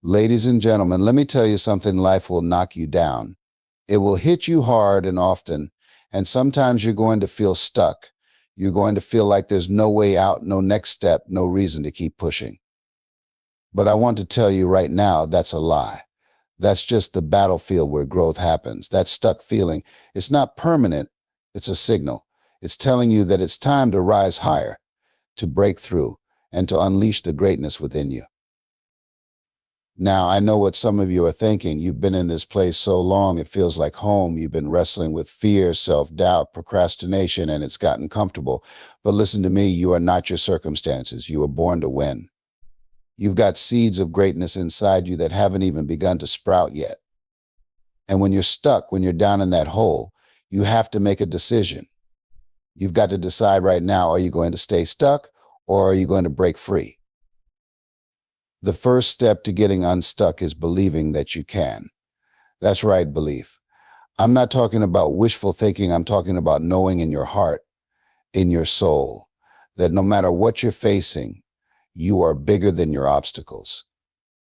Ladies and gentlemen, let me tell you something. Life will knock you down. It will hit you hard and often, and sometimes you're going to feel stuck. You're going to feel like there's no way out, no next step, no reason to keep pushing. But I want to tell you right now, that's a lie. That's just the battlefield where growth happens. That stuck feeling, it's not permanent, it's a signal. It's telling you that it's time to rise higher, to break through, and to unleash the greatness within you. Now, I know what some of you are thinking. You've been in this place so long, it feels like home. You've been wrestling with fear, self-doubt, procrastination, and it's gotten comfortable. But listen to me, you are not your circumstances. You were born to win. You've got seeds of greatness inside you that haven't even begun to sprout yet. And when you're stuck, when you're down in that hole, you have to make a decision. You've got to decide right now, are you going to stay stuck or are you going to break free? The first step to getting unstuck is believing that you can. That's right, belief. I'm not talking about wishful thinking. I'm talking about knowing in your heart, in your soul, that no matter what you're facing, you are bigger than your obstacles.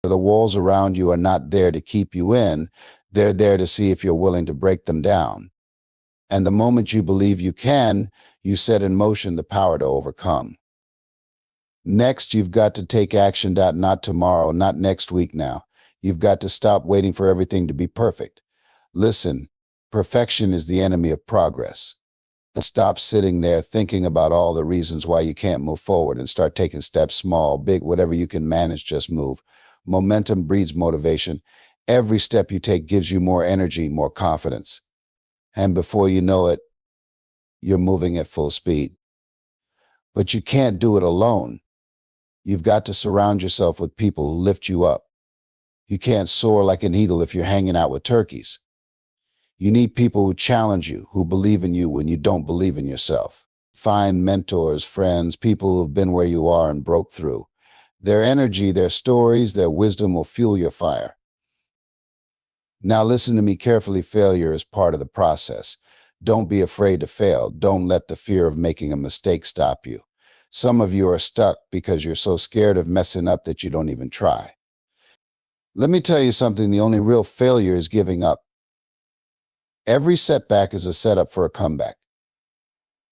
The walls around you are not there to keep you in. They're there to see if you're willing to break them down. And the moment you believe you can, you set in motion the power to overcome. Next, you've got to take action. Not tomorrow, not next week now. You've got to stop waiting for everything to be perfect. Listen, perfection is the enemy of progress. Stop sitting there thinking about all the reasons why you can't move forward and start taking steps, small, big, whatever you can manage, just move. Momentum breeds motivation. Every step you take gives you more energy, more confidence. And before you know it, you're moving at full speed. But you can't do it alone. You've got to surround yourself with people who lift you up. You can't soar like an eagle if you're hanging out with turkeys. You need people who challenge you, who believe in you when you don't believe in yourself. Find mentors, friends, people who've been where you are and broke through. Their energy, their stories, their wisdom will fuel your fire. Now listen to me carefully. Failure is part of the process. Don't be afraid to fail. Don't let the fear of making a mistake stop you. Some of you are stuck because you're so scared of messing up that you don't even try. Let me tell you something. The only real failure is giving up. Every setback is a setup for a comeback.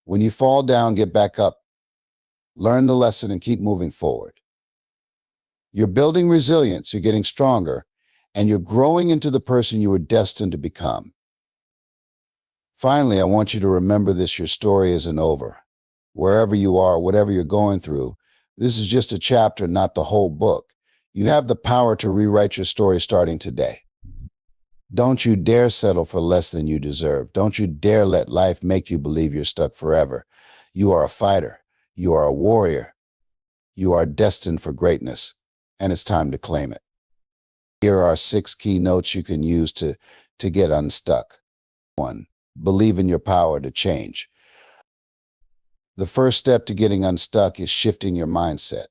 When you fall down, get back up, learn the lesson, and keep moving forward. You're building resilience, you're getting stronger, and you're growing into the person you were destined to become. Finally, I want you to remember this: your story isn't over. Wherever you are, whatever you're going through, this is just a chapter, not the whole book. You have the power to rewrite your story starting today. Don't you dare settle for less than you deserve. Don't you dare let life make you believe you're stuck forever. You are a fighter. You are a warrior. You are destined for greatness, and it's time to claim it. Here are 6 key notes you can use to get unstuck. 1. Believe in your power to change. The first step to getting unstuck is shifting your mindset.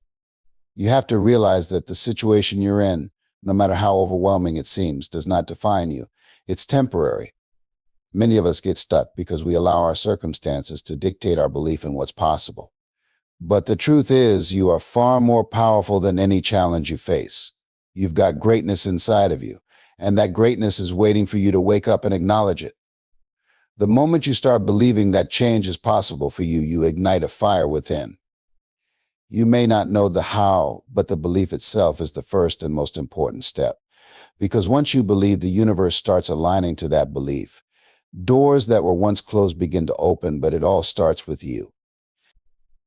You have to realize that the situation you're in, no matter how overwhelming it seems, does not define you. It's temporary. Many of us get stuck because we allow our circumstances to dictate our belief in what's possible. But the truth is, you are far more powerful than any challenge you face. You've got greatness inside of you, and that greatness is waiting for you to wake up and acknowledge it. The moment you start believing that change is possible for you, you ignite a fire within. You may not know the how, but the belief itself is the first and most important step. Because once you believe, the universe starts aligning to that belief. Doors that were once closed begin to open, but it all starts with you.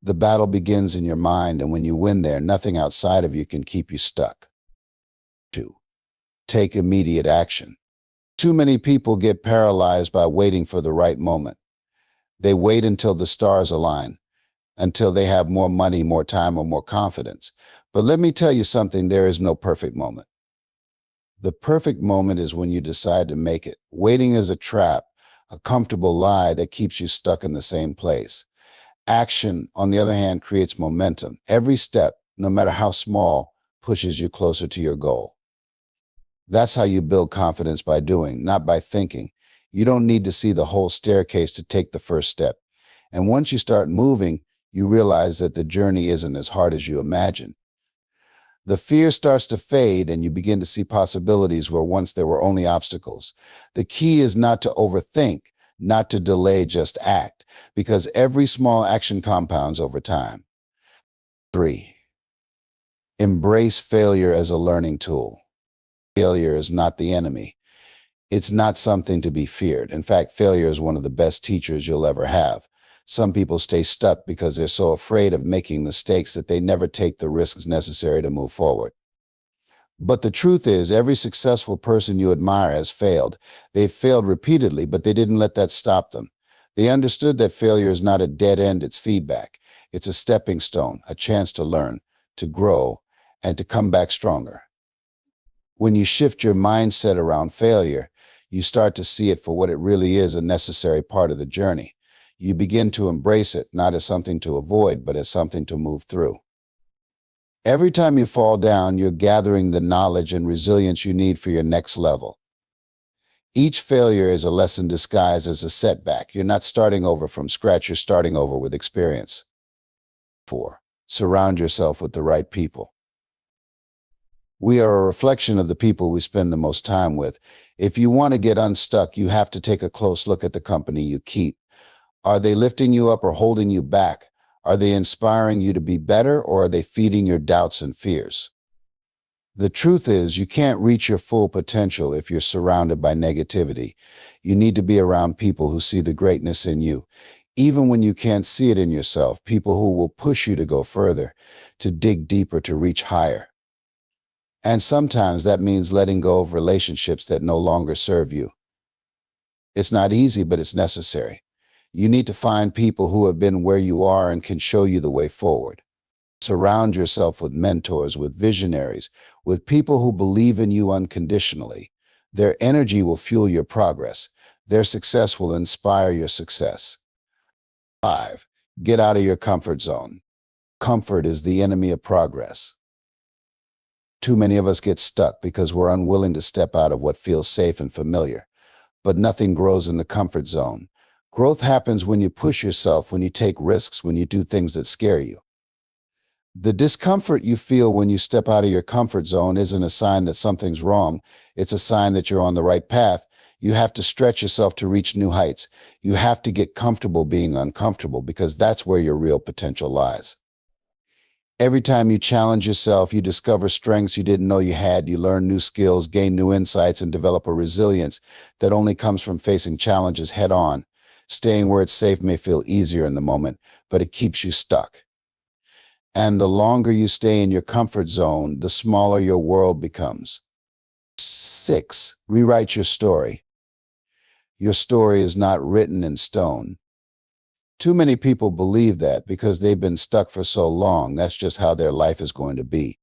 The battle begins in your mind, and when you win there, nothing outside of you can keep you stuck. 2. Take immediate action. Too many people get paralyzed by waiting for the right moment. They wait until the stars align, until they have more money, more time, or more confidence. But let me tell you something, there is no perfect moment. The perfect moment is when you decide to make it. Waiting is a trap, a comfortable lie that keeps you stuck in the same place. Action, on the other hand, creates momentum. Every step, no matter how small, pushes you closer to your goal. That's how you build confidence, by doing, not by thinking. You don't need to see the whole staircase to take the first step. And once you start moving, you realize that the journey isn't as hard as you imagine. The fear starts to fade and you begin to see possibilities where once there were only obstacles. The key is not to overthink, not to delay, just act, because every small action compounds over time. 3. Embrace failure as a learning tool. Failure is not the enemy. It's not something to be feared. In fact, failure is one of the best teachers you'll ever have. Some people stay stuck because they're so afraid of making mistakes that they never take the risks necessary to move forward. But the truth is, every successful person you admire has failed. They've failed repeatedly, but they didn't let that stop them. They understood that failure is not a dead end, it's feedback. It's a stepping stone, a chance to learn, to grow, and to come back stronger. When you shift your mindset around failure, you start to see it for what it really is, a necessary part of the journey. You begin to embrace it, not as something to avoid, but as something to move through. Every time you fall down, you're gathering the knowledge and resilience you need for your next level. Each failure is a lesson disguised as a setback. You're not starting over from scratch, you're starting over with experience. 4. Surround yourself with the right people. We are a reflection of the people we spend the most time with. If you want to get unstuck, you have to take a close look at the company you keep. Are they lifting you up or holding you back? Are they inspiring you to be better, or are they feeding your doubts and fears? The truth is, you can't reach your full potential if you're surrounded by negativity. You need to be around people who see the greatness in you, even when you can't see it in yourself, people who will push you to go further, to dig deeper, to reach higher. And sometimes that means letting go of relationships that no longer serve you. It's not easy, but it's necessary. You need to find people who have been where you are and can show you the way forward. Surround yourself with mentors, with visionaries, with people who believe in you unconditionally. Their energy will fuel your progress. Their success will inspire your success. 5. Get out of your comfort zone. Comfort is the enemy of progress. Too many of us get stuck because we're unwilling to step out of what feels safe and familiar. But nothing grows in the comfort zone. Growth happens when you push yourself, when you take risks, when you do things that scare you. The discomfort you feel when you step out of your comfort zone isn't a sign that something's wrong. It's a sign that you're on the right path. You have to stretch yourself to reach new heights. You have to get comfortable being uncomfortable, because that's where your real potential lies. Every time you challenge yourself, you discover strengths you didn't know you had. You learn new skills, gain new insights, and develop a resilience that only comes from facing challenges head on. Staying where it's safe may feel easier in the moment, but it keeps you stuck. And the longer you stay in your comfort zone, the smaller your world becomes. 6. Rewrite your story. Your story is not written in stone. Too many people believe that because they've been stuck for so long, that's just how their life is going to be.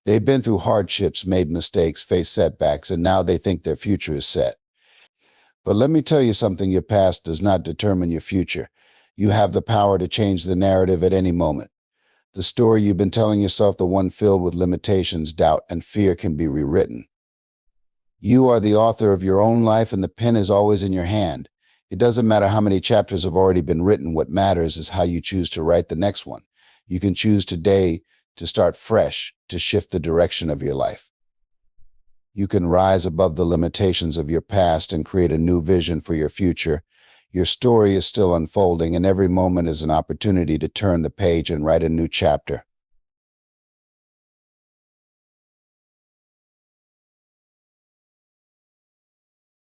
They've been through hardships, made mistakes, faced setbacks, and now they think their future is set. But let me tell you something, your past does not determine your future. You have the power to change the narrative at any moment. The story you've been telling yourself, the one filled with limitations, doubt, and fear, can be rewritten. You are the author of your own life, and the pen is always in your hand. It doesn't matter how many chapters have already been written. What matters is how you choose to write the next one. You can choose today to start fresh, to shift the direction of your life. You can rise above the limitations of your past and create a new vision for your future. Your story is still unfolding, and every moment is an opportunity to turn the page and write a new chapter.